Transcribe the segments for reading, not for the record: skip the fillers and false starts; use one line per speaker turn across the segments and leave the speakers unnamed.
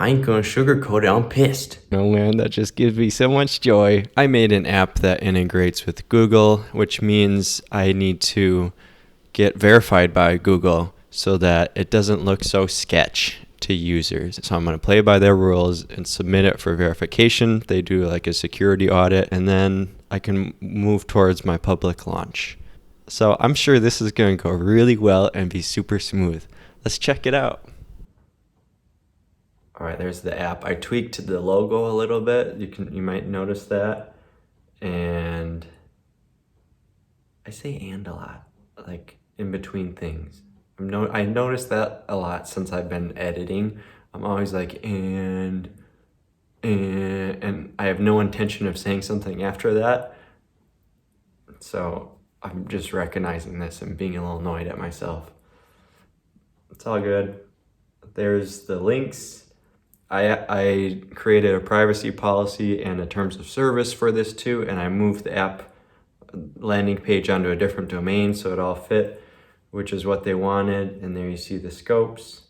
I ain't gonna sugarcoat it, I'm pissed.
No, man, that just gives me so much joy. I made an app that integrates with Google, which means I need to get verified by Google so that it doesn't look so sketch to users. So I'm going to play by their rules and submit it for verification. They do like a security audit, and then I can move towards my public launch. So I'm sure this is going to go really well and be super smooth. Let's check it out.
All right, there's the app. I tweaked the logo a little bit. You might notice that. And I say "and" a lot, like in between things. I noticed that a lot since I've been editing. I'm always like and I have no intention of saying something after that. So I'm just recognizing this and being a little annoyed at myself. It's all good. There's the links. I created a privacy policy and a terms of service for this too, and I moved the app landing page onto a different domain so it all fit, which is what they wanted. And there you see the scopes.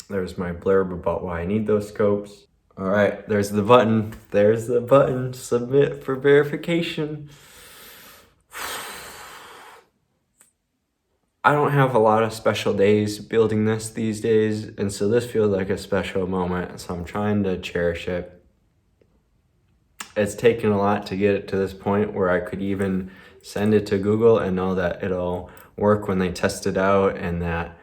There's my blurb about why I need those scopes. All right, there's the button. There's the button, submit for verification. I don't have a lot of special days building this these days, and so this feels like a special moment, so I'm trying to cherish it. It's taken a lot to get it to this point where I could even send it to Google and know that it'll work when they test it out, and that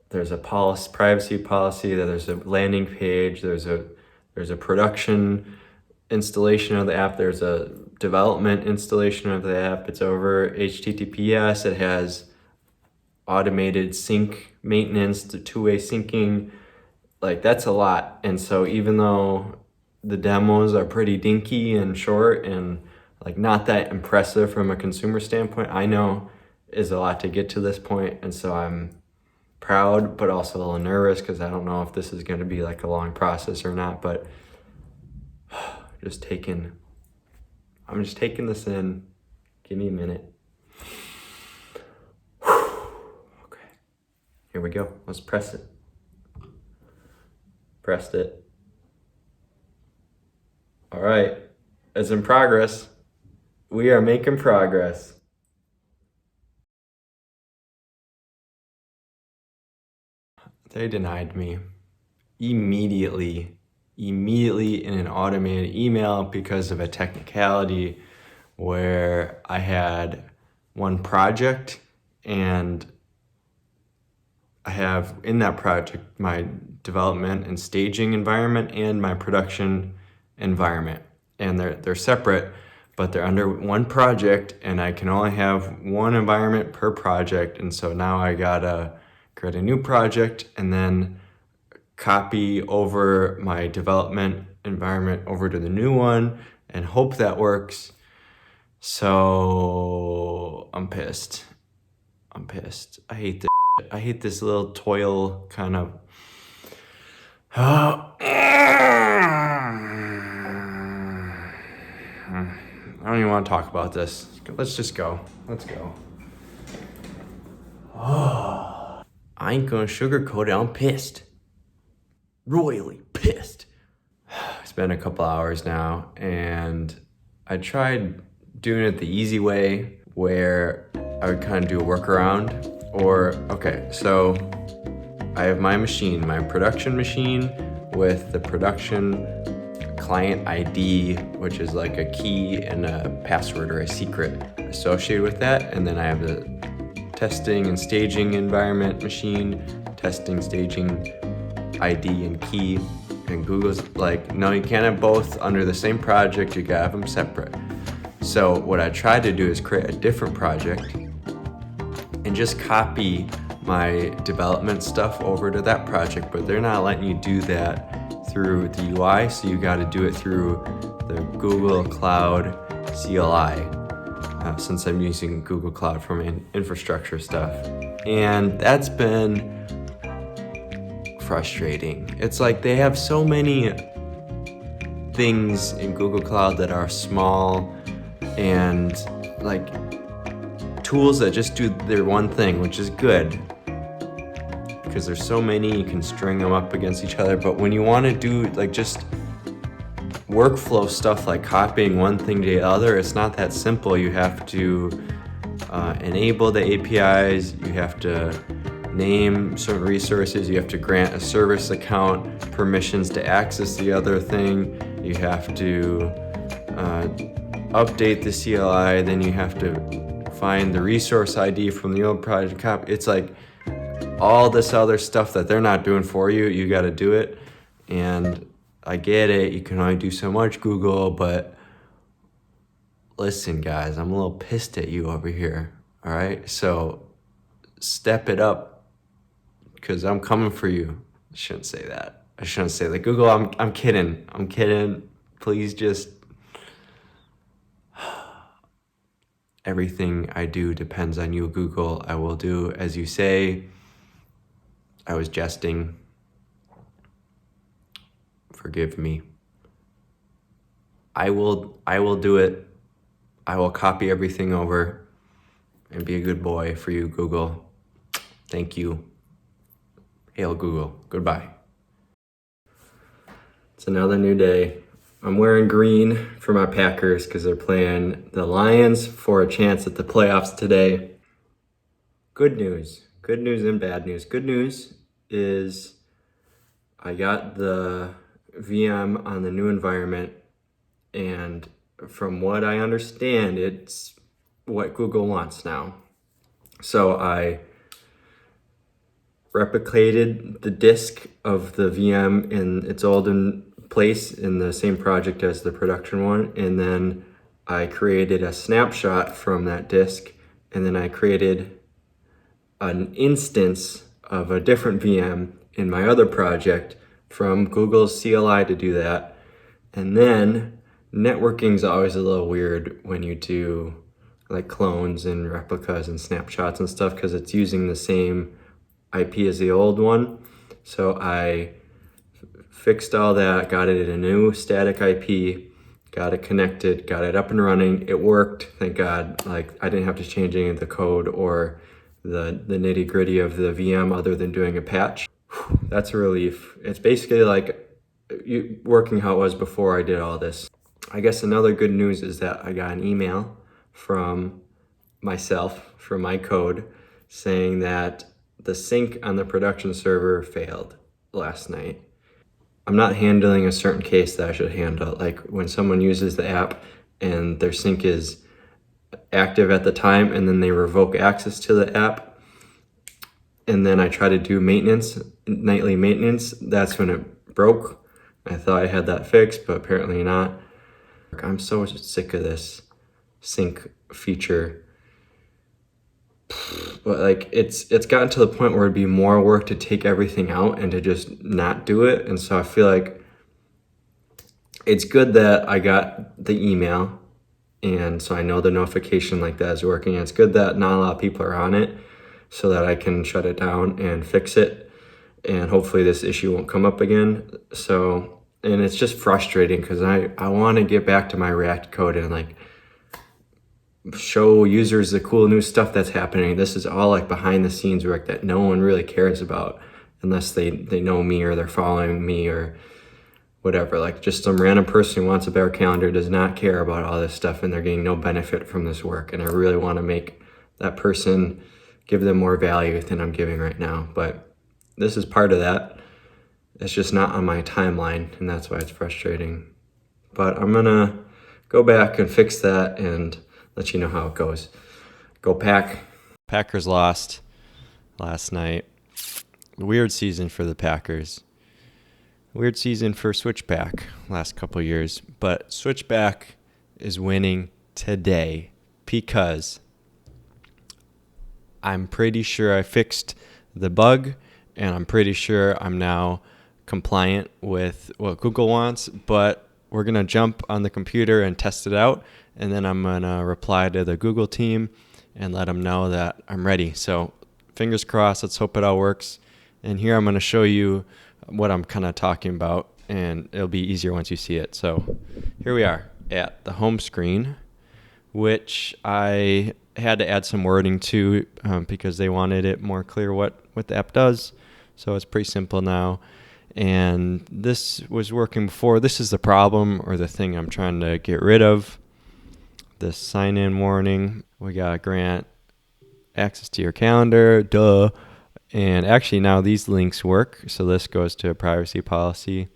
there's a privacy policy, that there's a landing page, there's a production installation of the app, there's a development installation of the app. It's over HTTPS. It has automated sync maintenance, the two-way syncing. Like, that's a lot. And so even though the demos are pretty dinky and short and like not that impressive from a consumer standpoint, I know is a lot to get to this point. And so I'm proud, but also a little nervous because I don't know if this is going to be like a long process or not. But I'm just taking this in. Give me a minute. Here we go. Let's press it. Pressed it. All right. It's in progress. We are making progress. They denied me immediately in an automated email because of a technicality where I had one project, and I have in that project my development and staging environment and my production environment, and they're separate, but they're under one project, and I can only have one environment per project. And so now I gotta create a new project and then copy over my development environment over to the new one and hope that works. So I'm pissed. I hate this. I hate this little toil kind of. I don't even want to talk about this. Let's just go. Let's go. I ain't gonna sugarcoat it. I'm pissed. Royally pissed. It's been a couple hours now, and I tried doing it the easy way where I would kind of do a workaround. So I have my machine, my production machine with the production client ID, which is like a key and a password or a secret associated with that. And then I have the testing and staging environment machine, testing, staging ID and key. And Google's like, no, you can't have both under the same project. You gotta have them separate. So what I tried to do is create a different project and just copy my development stuff over to that project, but they're not letting you do that through the UI, so you got to do it through the Google Cloud CLI, since I'm using Google Cloud for my infrastructure stuff. And that's been frustrating. It's like they have so many things in Google Cloud that are small and like tools that just do their one thing, which is good, because there's so many, you can string them up against each other. But when you want to do like just workflow stuff like copying one thing to the other, it's not that simple. You have to enable the APIs, you have to name certain resources, you have to grant a service account permissions to access the other thing, you have to update the CLI, then you have to find the resource ID from the old project copy. It's like all this other stuff that they're not doing for you, you got to do it. And I get it, you can only do so much, Google, but listen, guys, I'm a little pissed at you over here, all right? So step it up, because I'm coming for you. I shouldn't say that. I shouldn't say that. Google, I'm kidding. I'm kidding. Please just... Everything I do depends on you, Google. I will do as you say. I was jesting. Forgive me. I will do it. I will copy everything over and be a good boy for you, Google. Thank you. Hail Google. Goodbye. It's another new day. I'm wearing green for my Packers because they're playing the Lions for a chance at the playoffs today. Good news. Good news and bad news. Good news is I got the VM on the new environment, and from what I understand, it's what Google wants now. So I replicated the disk of the VM in its olden place in the same project as the production one, and then I created a snapshot from that disk, and then I created an instance of a different VM in my other project from Google's CLI to do that. And then networking's always a little weird when you do like clones and replicas and snapshots and stuff, because it's using the same IP as the old one. So I fixed all that, got it in a new static IP, got it connected, got it up and running. It worked, thank God. Like I didn't have to change any of the code or the nitty gritty of the VM other than doing a patch. That's a relief. It's basically like working how it was before I did all this. I guess another good news is that I got an email from myself, from my code, saying that the sync on the production server failed last night. I'm not handling a certain case that I should handle. Like when someone uses the app and their sync is active at the time and then they revoke access to the app, and then I try to do maintenance, nightly maintenance, that's when it broke. I thought I had that fixed, but apparently not. I'm so sick of this sync feature. But like it's gotten to the point where it'd be more work to take everything out and to just not do it. And so I feel like it's good that I got the email, and so I know the notification like that is working. And it's good that not a lot of people are on it, so that I can shut it down and fix it, and hopefully this issue won't come up again. So, and it's just frustrating because I want to get back to my React code and like show users the cool new stuff that's happening. This is all like behind the scenes work that no one really cares about unless they know me or they're following me or whatever. Like just some random person who wants a better calendar does not care about all this stuff, and they're getting no benefit from this work. And I really want to make that person, give them more value than I'm giving right now. But this is part of that. It's just not on my timeline, and that's why it's frustrating. But I'm gonna go back and fix that and let you know how it goes. Go Pack.
Packers lost last night. Weird season for the Packers. Weird season for Switchback last couple years. But Switchback is winning today because I'm pretty sure I fixed the bug, and I'm pretty sure I'm now compliant with what Google wants. But we're going to jump on the computer and test it out, and then I'm going to reply to the Google team and let them know that I'm ready. So fingers crossed, let's hope it all works. And here I'm going to show you what I'm kind of talking about, and it'll be easier once you see it. So here we are at the home screen, which I had to add some wording to because they wanted it more clear what the app does. So it's pretty simple now. And this was working before. This is the problem, or the thing I'm trying to get rid of. The sign-in warning. We got to grant access to your calendar. Duh. And actually now these links work. So this goes to a privacy policy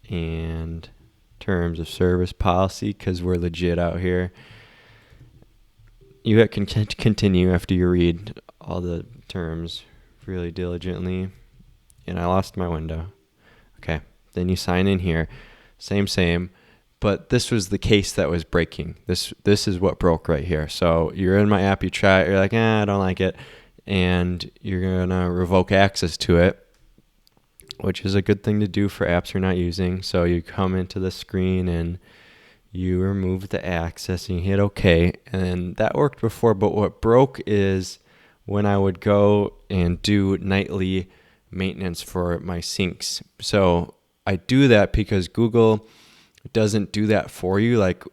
and terms of service policy, because we're legit out here. You can continue after you read all the terms really diligently. And I lost my window. Okay, then you sign in here. Same. But this was the case that was breaking. This is what broke right here. So you're in my app, you try it, you're like, I don't like it. And you're going to revoke access to it, which is a good thing to do for apps you're not using. So you come into the screen and you remove the access and you hit OK. And that worked before, but what broke is when I would go and do nightly maintenance for my syncs. So I do that because Google doesn't do that for you. Like,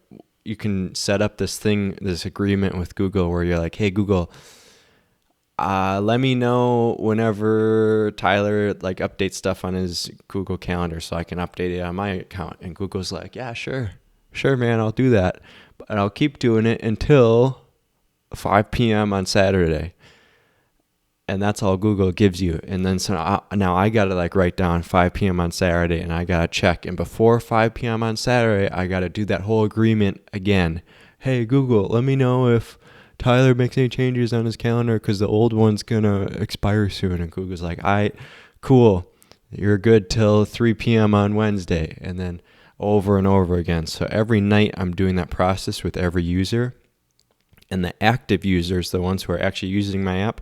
you can set up this agreement with Google where you're like, hey, Google, let me know whenever Tyler updates stuff on his Google Calendar so I can update it on my account. And Google's like, yeah, sure, man, I'll do that. But I'll keep doing it until 5 p.m. on Saturday. And that's all Google gives you. And then now I got to write down 5 p.m. on Saturday, and I got to check. And before 5 p.m. on Saturday, I got to do that whole agreement again. Hey, Google, let me know if Tyler makes any changes on his calendar because the old one's going to expire soon. And Google's like, cool. You're good till 3 p.m. on Wednesday. And then over and over again. So every night I'm doing that process with every user. And the active users, the ones who are actually using my app,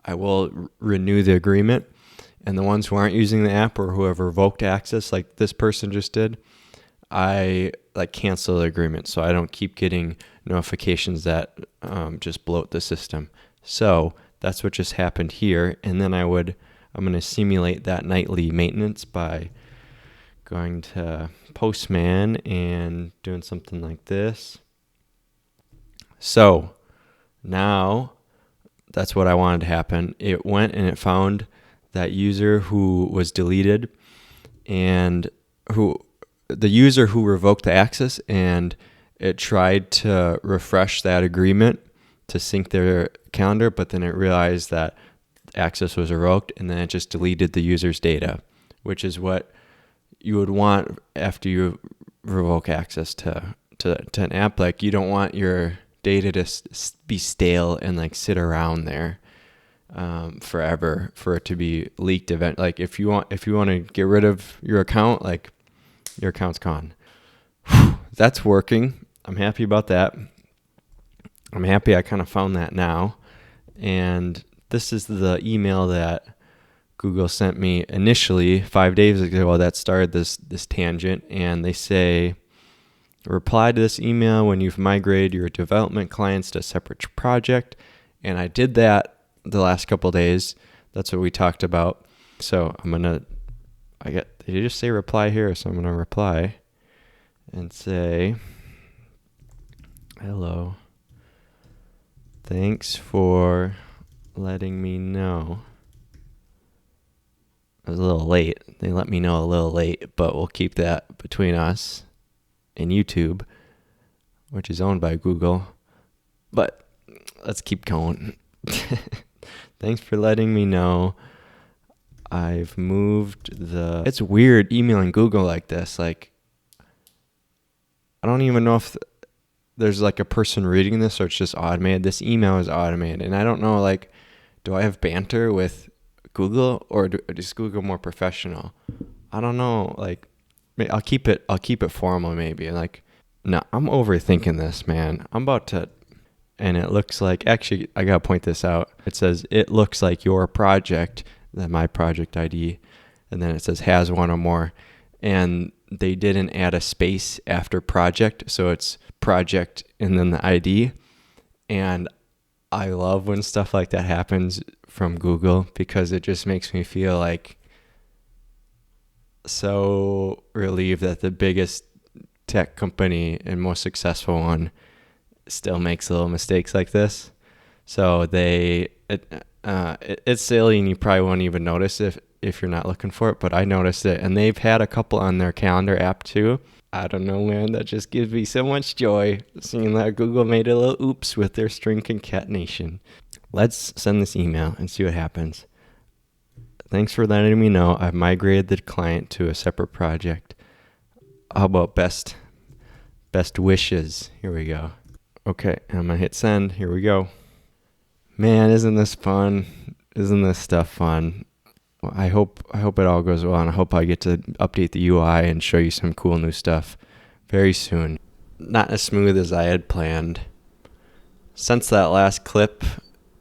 I will renew the agreement. And the ones who aren't using the app or who have revoked access, like this person just did, I cancel the agreement so I don't keep getting notifications that just bloat the system. So that's what just happened here. And then I'm going to simulate that nightly maintenance by going to Postman and doing something like this. So now that's what I wanted to happen. It went and it found that user who was deleted and the user who revoked the access, and it tried to refresh that agreement to sync their calendar, but then it realized that access was revoked, and then it just deleted the user's data, which is what you would want after you revoke access to an app. You don't want your data to be stale and sit around there forever for it to be leaked event. If you want to get rid of your account, your account's gone. That's working. I'm happy about that. I'm happy I kind of found that now. And this is the email that Google sent me initially 5 days ago that started this tangent. And they say, reply to this email when you've migrated your development clients to a separate project. And I did that the last couple of days. That's what we talked about. So did you just say reply here? So I'm going to reply and say, hello, thanks for letting me know. I was a little late. They let me know a little late, but we'll keep that between us and YouTube, which is owned by Google. But let's keep going. Thanks for letting me know. I've moved it's weird emailing Google like this. I don't even know if there's a person reading this or it's just automated. This email is automated. And I don't know, do I have banter with Google or is Google more professional? I don't know. I'll keep it formal maybe. No, I'm overthinking this, man. I'm about to, and it looks like, actually, I gotta point this out. It says, it looks like your project, then my project ID, and then it says has one or more. And they didn't add a space after project, so it's project and then the ID. And I love when stuff like that happens from Google because it just makes me feel so relieved that the biggest tech company and most successful one still makes little mistakes like this. So it's silly and you probably won't even notice if if you're not looking for it, but I noticed it. And they've had a couple on their calendar app too. I don't know, man. That just gives me so much joy seeing that Google made a little oops with their string concatenation. Let's send this email and see what happens. Thanks for letting me know. I've migrated the client to a separate project. How about best wishes? Here we go. Okay, I'm gonna hit send. Here we go. Man, isn't this fun? Isn't this stuff fun? Well, I hope it all goes well, and I hope I get to update the UI and show you some cool new stuff very soon. Not as smooth as I had planned. Since that last clip,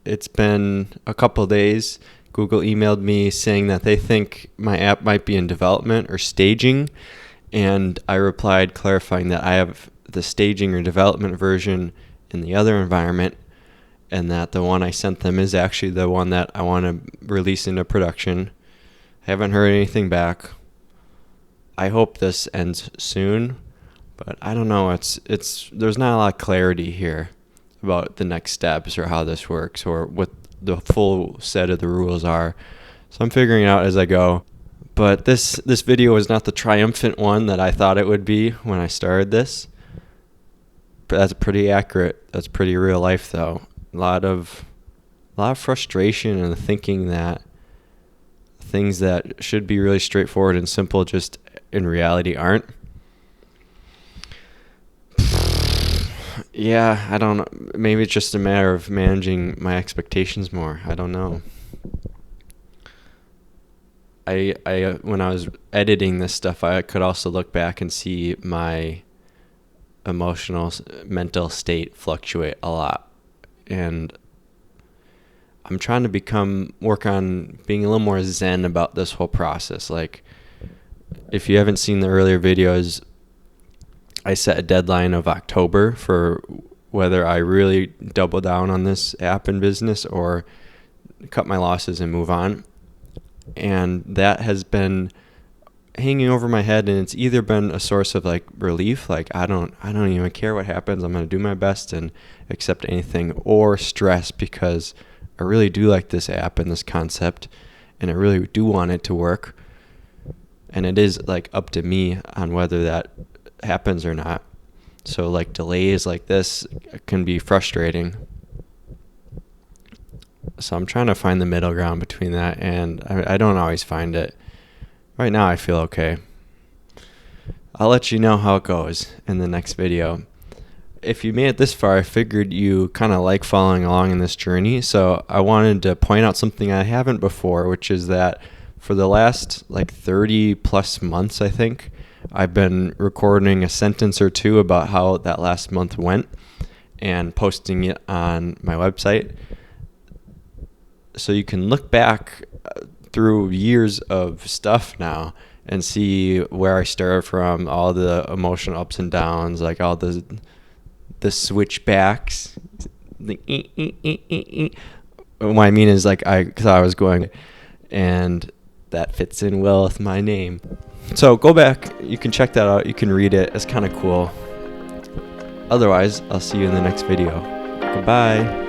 it's been a couple days. Google emailed me saying that they think my app might be in development or staging, and I replied clarifying that I have the staging or development version in the other environment, and that the one I sent them is actually the one that I want to release into production. Haven't heard anything back. I hope this ends soon, but I don't know. It's there's not a lot of clarity here about the next steps or how this works or what the full set of the rules are. So I'm figuring it out as I go. But this video was not the triumphant one that I thought it would be when I started this. But that's pretty accurate. That's pretty real life though. A lot of frustration and thinking that things that should be really straightforward and simple just in reality aren't. Yeah, I don't know. Maybe it's just a matter of managing my expectations more. I don't know. I when I was editing this stuff, I could also look back and see my emotional, mental state fluctuate a lot. And I'm trying to work on being a little more zen about this whole process. Like, if you haven't seen the earlier videos, I set a deadline of October for whether I really double down on this app and business or cut my losses and move on. And that has been hanging over my head, and it's either been a source of like relief, like I don't even care what happens, I'm going to do my best and accept anything, or stress because I really do like this app and this concept and I really do want it to work. And it is like up to me on whether that happens or not. So like delays like this can be frustrating. So I'm trying to find the middle ground between that, and I don't always find it. Right now I feel okay. I'll let you know how it goes in the next video. If you made it this far, I figured you kind of like following along in this journey. So I wanted to point out something I haven't before, which is that for the last like 30 plus months, I think, I've been recording a sentence or two about how that last month went and posting it on my website. So you can look back through years of stuff now and see where I started from, all the emotional ups and downs, like all the switchbacks. What I mean is like because I was going, and that fits in well with my name. So go back, you can check that out, you can read it, it's kind of cool. Otherwise, I'll see you in the next video. Goodbye.